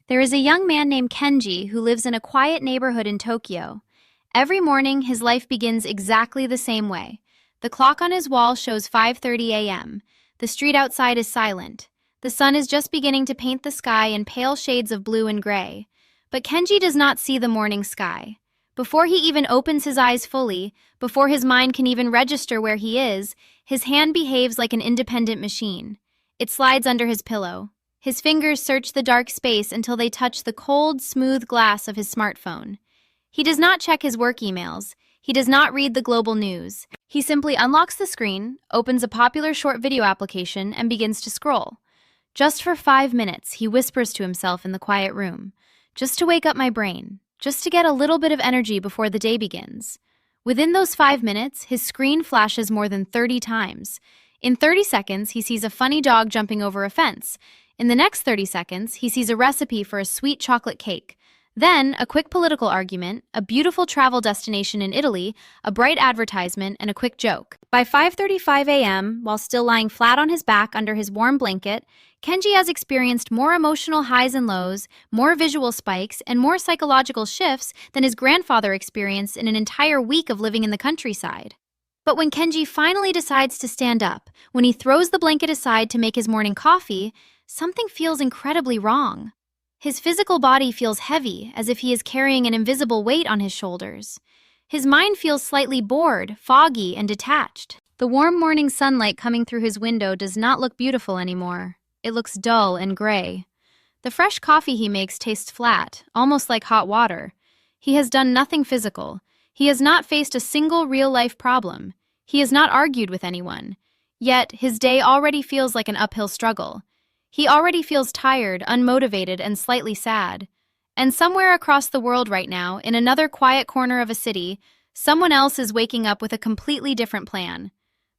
There is a young man named Kenji who lives in a quiet neighborhood in Tokyo. Every morning, his life begins exactly the same way. The clock on his wall shows 5:30 a.m. The street outside is silent. The sun is just beginning to paint the sky in pale shades of blue and gray. But Kenji does not see the morning sky. Before he even opens his eyes fully, before his mind can even register where he is, his hand behaves like an independent machine. It slides under his pillow. His fingers search the dark space until they touch the cold, smooth glass of his smartphone. He does not check his work emails. He does not read the global news. He simply unlocks the screen, opens a popular short video application, and begins to scroll. Just for 5 minutes, he whispers to himself in the quiet room. Just to wake up my brain. Just to get a little bit of energy before the day begins. Within those 5 minutes, his screen flashes more than 30 times. In 30 seconds, he sees a funny dog jumping over a fence. In the next 30 seconds, he sees a recipe for a sweet chocolate cake. Then, a quick political argument, a beautiful travel destination in Italy, a bright advertisement, and a quick joke. By 5:35 a.m., while still lying flat on his back under his warm blanket, Kenji has experienced more emotional highs and lows, more visual spikes, and more psychological shifts than his grandfather experienced in an entire week of living in the countryside. But when Kenji finally decides to stand up, when he throws the blanket aside to make his morning coffee, something feels incredibly wrong. His physical body feels heavy, as if he is carrying an invisible weight on his shoulders. His mind feels slightly bored, foggy, and detached. The warm morning sunlight coming through his window does not look beautiful anymore. It looks dull and gray. The fresh coffee he makes tastes flat, almost like hot water. He has done nothing physical. He has not faced a single real-life problem. He has not argued with anyone. Yet, his day already feels like an uphill struggle. He already feels tired, unmotivated, and slightly sad. And somewhere across the world right now, in another quiet corner of a city, someone else is waking up with a completely different plan.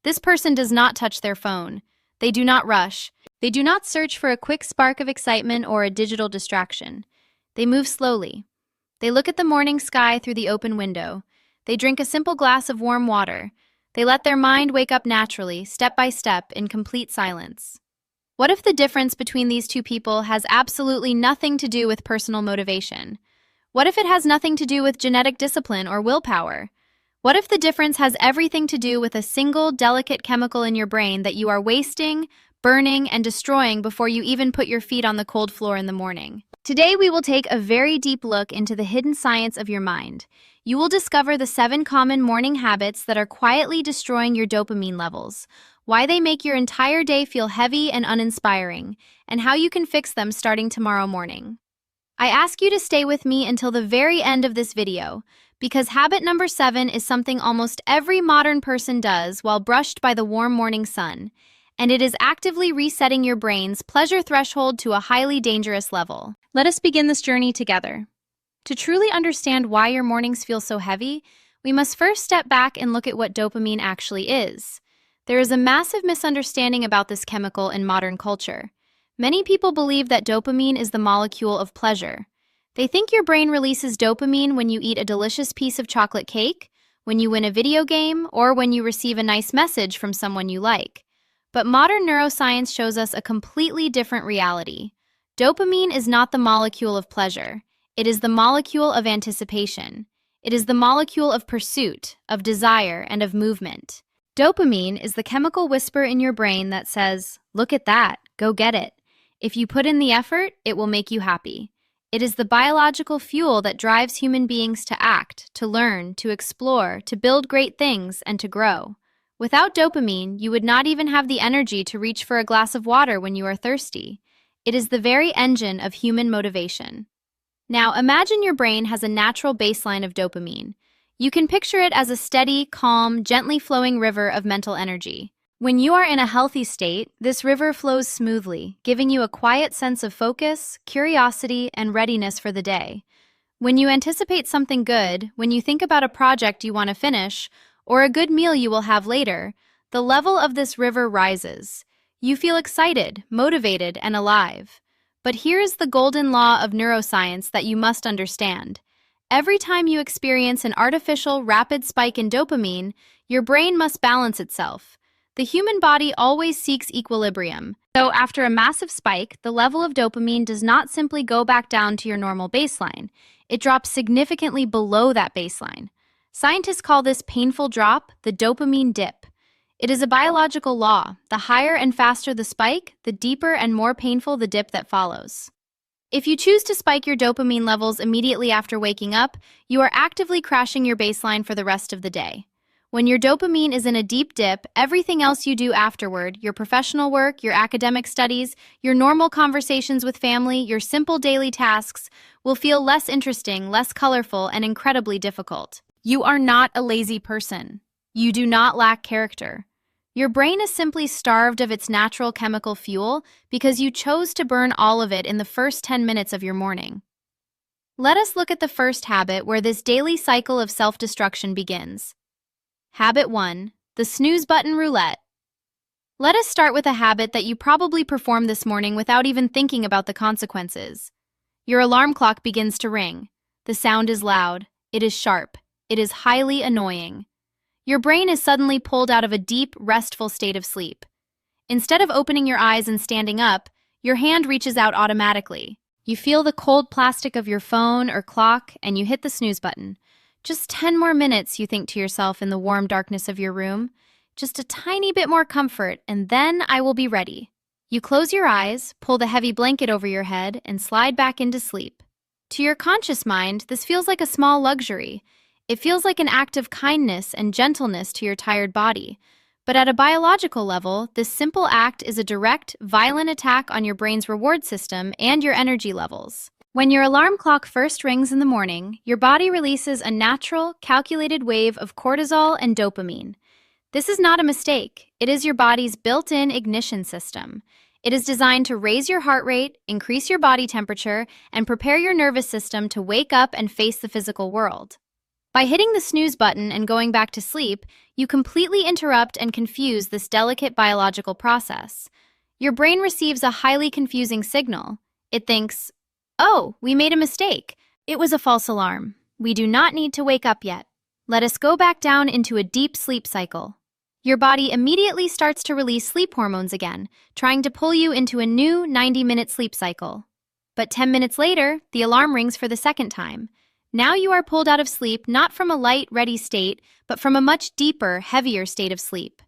This person does not touch their phone. They do not rush. They do not search for a quick spark of excitement or a digital distraction. They move slowly. They look at the morning sky through the open window. They drink a simple glass of warm water. They let their mind wake up naturally, step by step, in complete silence. What if the difference between these two people has absolutely nothing to do with personal motivation? What if it has nothing to do with genetic discipline or willpower? What if the difference has everything to do with a single, delicate chemical in your brain that you are wasting, burning, and destroying before you even put your feet on the cold floor in the morning? Today, we will take a very deep look into the hidden science of your mind. You will discover the 7 common morning habits that are quietly destroying your dopamine levels, why they make your entire day feel heavy and uninspiring, and how you can fix them starting tomorrow morning. I ask you to stay with me until the very end of this video, because habit number 7 is something almost every modern person does while brushed by the warm morning sun, and it is actively resetting your brain's pleasure threshold to a highly dangerous level. Let us begin this journey together. To truly understand why your mornings feel so heavy, we must first step back and look at what dopamine actually is. There is a massive misunderstanding about this chemical in modern culture. Many people believe that dopamine is the molecule of pleasure. They think your brain releases dopamine when you eat a delicious piece of chocolate cake, when you win a video game, or when you receive a nice message from someone you like. But modern neuroscience shows us a completely different reality. Dopamine is not the molecule of pleasure. It is the molecule of anticipation. It is the molecule of pursuit, of desire, and of movement. Dopamine is the chemical whisper in your brain that says, "Look at that, go get it. If you put in the effort, it will make you happy." It is the biological fuel that drives human beings to act, to learn, to explore, to build great things, and to grow. Without dopamine, you would not even have the energy to reach for a glass of water when you are thirsty. It is the very engine of human motivation. Now, imagine your brain has a natural baseline of dopamine. You can picture it as a steady, calm, gently flowing river of mental energy. When you are in a healthy state, this river flows smoothly, giving you a quiet sense of focus, curiosity, and readiness for the day. When you anticipate something good, when you think about a project you want to finish, or a good meal you will have later, the level of this river rises. You feel excited, motivated, and alive. But here is the golden law of neuroscience that you must understand. Every time you experience an artificial, rapid spike in dopamine, your brain must balance itself. The human body always seeks equilibrium. So after a massive spike, the level of dopamine does not simply go back down to your normal baseline. It drops significantly below that baseline. Scientists call this painful drop the dopamine dip. It is a biological law. The higher and faster the spike, the deeper and more painful the dip that follows. If you choose to spike your dopamine levels immediately after waking up, you are actively crashing your baseline for the rest of the day. When your dopamine is in a deep dip, everything else you do afterward, your professional work, your academic studies, your normal conversations with family, your simple daily tasks, will feel less interesting, less colorful, and incredibly difficult. You are not a lazy person. You do not lack character. Your brain is simply starved of its natural chemical fuel because you chose to burn all of it in the first 10 minutes of your morning. Let us look at the first habit where this daily cycle of self-destruction begins. Habit 1. The snooze button roulette. Let us start with a habit that you probably performed this morning without even thinking about the consequences. Your alarm clock begins to ring. The sound is loud. It is sharp. It is highly annoying. Your brain is suddenly pulled out of a deep, restful state of sleep. Instead of opening your eyes and standing up, your hand reaches out automatically. You feel the cold plastic of your phone or clock, and you hit the snooze button. Just 10 more minutes, you think to yourself in the warm darkness of your room. Just a tiny bit more comfort, and then I will be ready. You close your eyes, pull the heavy blanket over your head, and slide back into sleep. To your conscious mind, this feels like a small luxury. It feels like an act of kindness and gentleness to your tired body. But at a biological level, this simple act is a direct, violent attack on your brain's reward system and your energy levels. When your alarm clock first rings in the morning, your body releases a natural, calculated wave of cortisol and dopamine. This is not a mistake. It is your body's built-in ignition system. It is designed to raise your heart rate, increase your body temperature, and prepare your nervous system to wake up and face the physical world. By hitting the snooze button and going back to sleep, you completely interrupt and confuse this delicate biological process. Your brain receives a highly confusing signal. It thinks, "Oh, we made a mistake. It was a false alarm. We do not need to wake up yet. Let us go back down into a deep sleep cycle." Your body immediately starts to release sleep hormones again, trying to pull you into a new 90-minute sleep cycle. But 10 minutes later, the alarm rings for the second time. Now you are pulled out of sleep not from a light, ready state, but from a much deeper, heavier state of sleep.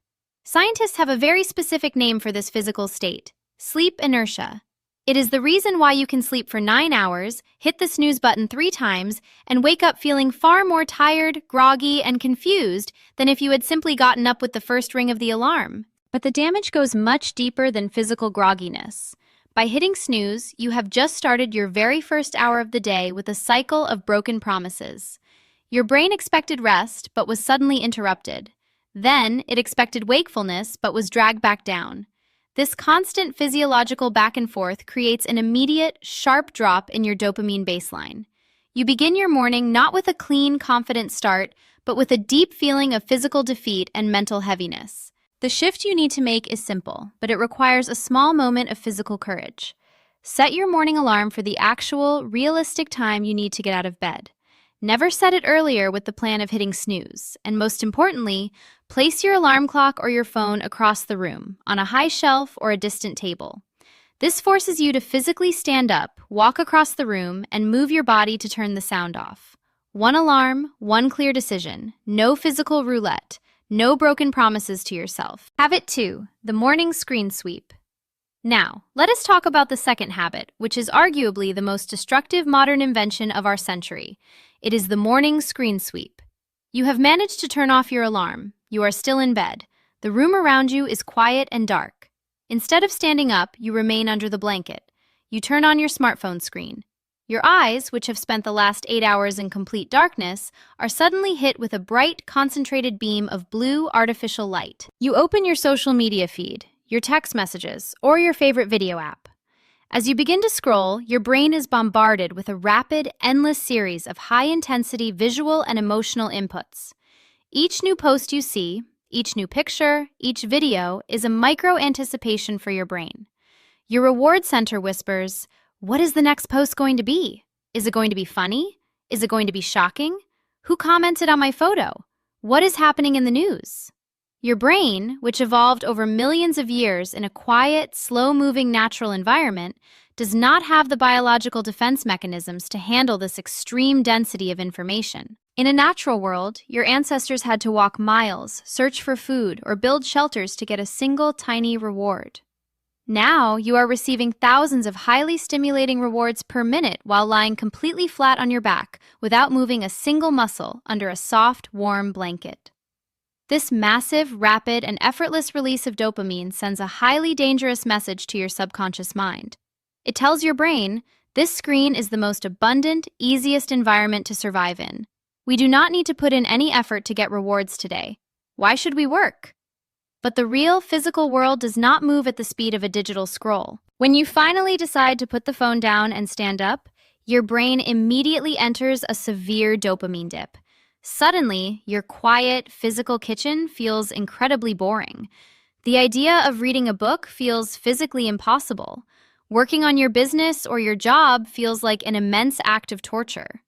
Scientists have a very specific name for this physical state: sleep inertia. It is the reason why you can sleep for 9 hours, hit the snooze button 3 times, and wake up feeling far more tired, groggy, and confused than if you had simply gotten up with the first ring of the alarm. But the damage goes much deeper than physical grogginess. By hitting snooze, you have just started your very first hour of the day with a cycle of broken promises. Your brain expected rest, but was suddenly interrupted. Then, it expected wakefulness, but was dragged back down. This constant physiological back and forth creates an immediate, sharp drop in your dopamine baseline. You begin your morning not with a clean, confident start, but with a deep feeling of physical defeat and mental heaviness. The shift you need to make is simple, but it requires a small moment of physical courage. Set your morning alarm for the actual, realistic time you need to get out of bed. Never set it earlier with the plan of hitting snooze. And most importantly, place your alarm clock or your phone across the room, on a high shelf or a distant table. This forces you to physically stand up, walk across the room, and move your body to turn the sound off. One alarm, one clear decision. No physical roulette. No broken promises to yourself. Habit 2. The morning screen sweep. Now, let us talk about the second habit, which is arguably the most destructive modern invention of our century. It is the morning screen sweep. You have managed to turn off your alarm. You are still in bed. The room around you is quiet and dark. Instead of standing up, you remain under the blanket. You turn on your smartphone screen. Your eyes, which have spent the last 8 hours in complete darkness, are suddenly hit with a bright, concentrated beam of blue, artificial light. You open your social media feed, your text messages, or your favorite video app. As you begin to scroll, your brain is bombarded with a rapid, endless series of high-intensity visual and emotional inputs. Each new post you see, each new picture, each video is a micro-anticipation for your brain. Your reward center whispers, "What is the next post going to be? Is it going to be funny? Is it going to be shocking? Who commented on my photo? What is happening in the news?" Your brain, which evolved over millions of years in a quiet, slow-moving natural environment, does not have the biological defense mechanisms to handle this extreme density of information. In a natural world, your ancestors had to walk miles, search for food, or build shelters to get a single tiny reward. Now, you are receiving thousands of highly stimulating rewards per minute while lying completely flat on your back without moving a single muscle under a soft, warm blanket. This massive, rapid, and effortless release of dopamine sends a highly dangerous message to your subconscious mind. It tells your brain, this screen is the most abundant, easiest environment to survive in. We do not need to put in any effort to get rewards today. Why should we work? But the real physical world does not move at the speed of a digital scroll. When you finally decide to put the phone down and stand up, your brain immediately enters a severe dopamine dip. Suddenly, your quiet, physical kitchen feels incredibly boring. The idea of reading a book feels physically impossible. Working on your business or your job feels like an immense act of torture.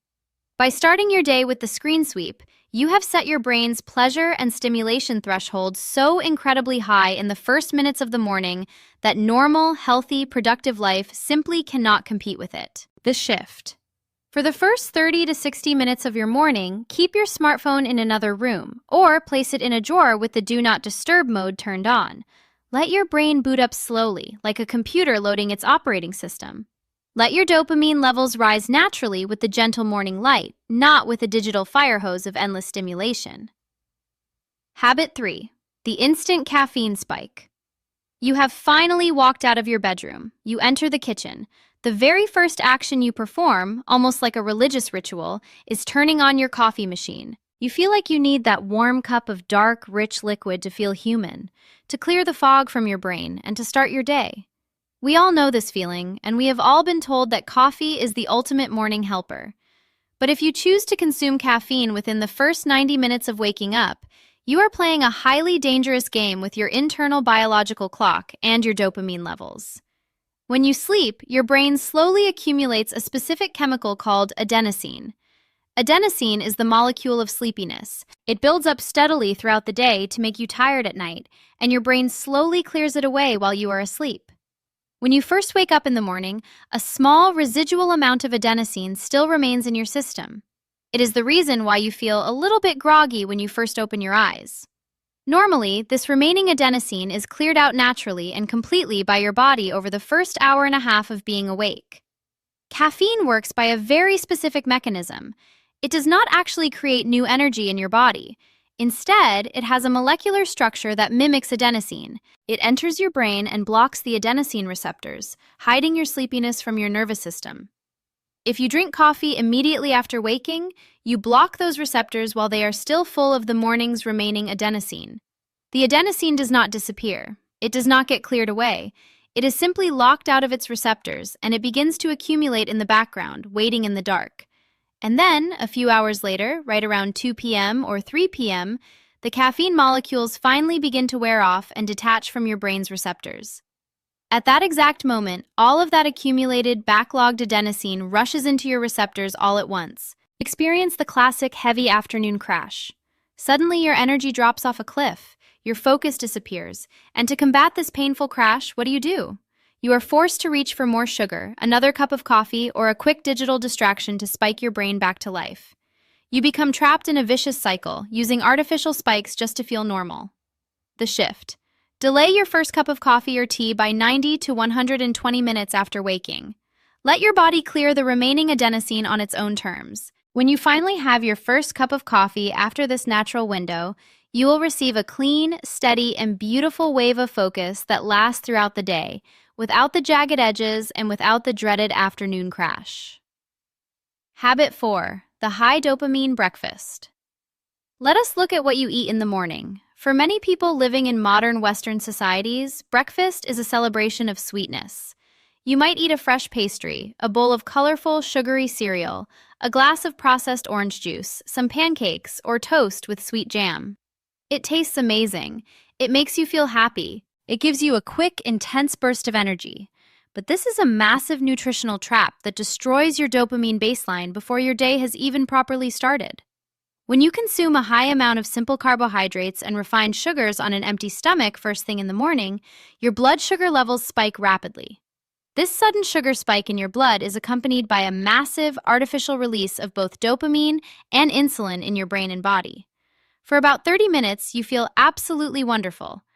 By starting your day with the screen sweep, you have set your brain's pleasure and stimulation threshold so incredibly high in the first minutes of the morning that normal, healthy, productive life simply cannot compete with it. The shift. For the first 30 to 60 minutes of your morning, keep your smartphone in another room or place it in a drawer with the Do Not Disturb mode turned on. Let your brain boot up slowly, like a computer loading its operating system. Let your dopamine levels rise naturally with the gentle morning light, not with a digital fire hose of endless stimulation. Habit 3. The instant caffeine spike. You have finally walked out of your bedroom. You enter the kitchen. The very first action you perform, almost like a religious ritual, is turning on your coffee machine. You feel like you need that warm cup of dark, rich liquid to feel human, to clear the fog from your brain, and to start your day. We all know this feeling, and we have all been told that coffee is the ultimate morning helper. But if you choose to consume caffeine within the first 90 minutes of waking up, you are playing a highly dangerous game with your internal biological clock and your dopamine levels. When you sleep, your brain slowly accumulates a specific chemical called adenosine. Adenosine is the molecule of sleepiness. It builds up steadily throughout the day to make you tired at night, and your brain slowly clears it away while you are asleep. When you first wake up in the morning, a small residual amount of adenosine still remains in your system. It is the reason why you feel a little bit groggy when you first open your eyes. Normally, this remaining adenosine is cleared out naturally and completely by your body over the first hour and a half of being awake. Caffeine works by a very specific mechanism. It does not actually create new energy in your body. Instead, it has a molecular structure that mimics adenosine. It enters your brain and blocks the adenosine receptors, hiding your sleepiness from your nervous system. If you drink coffee immediately after waking, you block those receptors while they are still full of the morning's remaining adenosine. The adenosine does not disappear. It does not get cleared away. It is simply locked out of its receptors, and it begins to accumulate in the background, waiting in the dark. And then, a few hours later, right around 2 p.m. or 3 p.m., the caffeine molecules finally begin to wear off and detach from your brain's receptors. At that exact moment, all of that accumulated, backlogged adenosine rushes into your receptors all at once. Experience the classic heavy afternoon crash. Suddenly, your energy drops off a cliff, your focus disappears, and to combat this painful crash, what do? You are forced to reach for more sugar, another cup of coffee, or a quick digital distraction to spike your brain back to life. You become trapped in a vicious cycle, using artificial spikes just to feel normal. The shift. Delay your first cup of coffee or tea by 90 to 120 minutes after waking. Let your body clear the remaining adenosine on its own terms. When you finally have your first cup of coffee after this natural window, you will receive a clean, steady, and beautiful wave of focus that lasts throughout the day, without the jagged edges and without the dreaded afternoon crash. Habit 4. The high dopamine breakfast. Let us look at what you eat in the morning. For many people living in modern Western societies, breakfast is a celebration of sweetness. You might eat a fresh pastry, a bowl of colorful, sugary cereal, a glass of processed orange juice, some pancakes, or toast with sweet jam. It tastes amazing. It makes you feel happy. It gives you a quick, intense burst of energy. But this is a massive nutritional trap that destroys your dopamine baseline before your day has even properly started. When you consume a high amount of simple carbohydrates and refined sugars on an empty stomach first thing in the morning, your blood sugar levels spike rapidly. This sudden sugar spike in your blood is accompanied by a massive artificial release of both dopamine and insulin in your brain and body. For about 30 minutes, you feel absolutely wonderful.